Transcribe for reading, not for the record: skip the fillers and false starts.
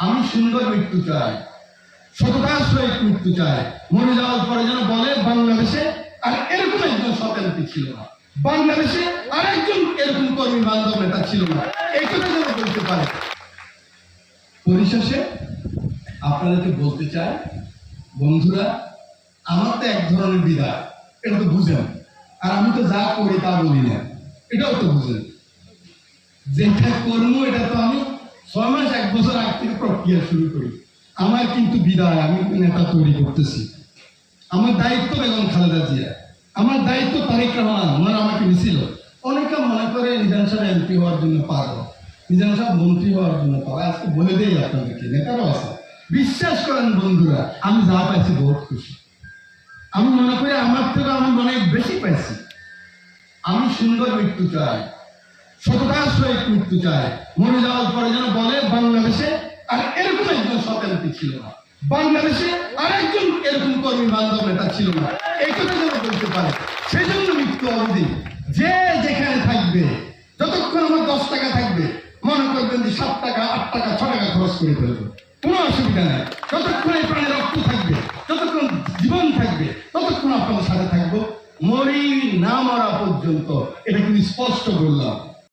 আমি সুন্দর মৃত্যু চাই, সততার সহিত মৃত্যু চাই। মরে যাওয়ার পরে যেন বলে বাংলাদেশে আর এরকম একজন সতেন্দ্রী ছিল না, বাংলাদেশে আর একজন এরকম কর্মী বান্ধব নেতা ছিল না, এই কথা যেন বলতে পারে। পরিশেষে আপনাদেরকে বলতে চাই, বন্ধুরা, আমার তো এক ধরনের বিদায়, এটা তো বুঝেন। আর আমি তো যা করি তা বলি না, এটাও তো বুঝেন। যেটা করবো এটা তো আমি 6 মাস 1 বছর আগ থেকে প্রক্রিয়া শুরু করি। আমার কিন্তু বিদায়, আমি নেতা তৈরি করতেছি। আমার দায়িত্ব বেগম খালেদা জিয়া, আমার দায়িত্ব তারেক রহমান, ওনারা আমাকে নিছিল। অনেকে মনে করে নিজাম সাহেব এমপি হওয়ার জন্য পারবো, নিজাম সাহেব মন্ত্রী হওয়ার জন্য পারবো। আজকে বলে দেই আপনাদেরকে, নেতারাও আছে, বিশ্বাস করেন বন্ধুরা, আমি যা পাইছি বহুত খুশি। আমি মনে করি আমার থেকে আমি অনেক বেশি পাইছি। আমি সুন্দর মৃত্যু চাই, সততার সহিত মৃত্যু চাই। মরে যাওয়ার পরে যেন বলে বাংলাদেশে আর এরকম একজন সতেন্দ্রী ছিল না, বাংলাদেশে আর একজন এরকম কর্মী বান্ধব নেতা ছিল না, এই কথা যেন বলতে পারে। সেই জন্য মৃত্যু অবধি যে যেখানে থাকবে, যতক্ষণ আমার 10 টাকা থাকবে, মনে করবেন যে 7 টাকা 8 টাকা 6 টাকা খরচ করে ফেলবো, কোনো অসুবিধা নেই। যতক্ষণ এই প্রাণের রক্ত থাকবে, যতক্ষণ জীবন থাকবে, ততক্ষণ আপনাদের সাথে থাকবো, মরি না মরা পর্যন্ত। এটা কিন্তু স্পষ্ট বললাম।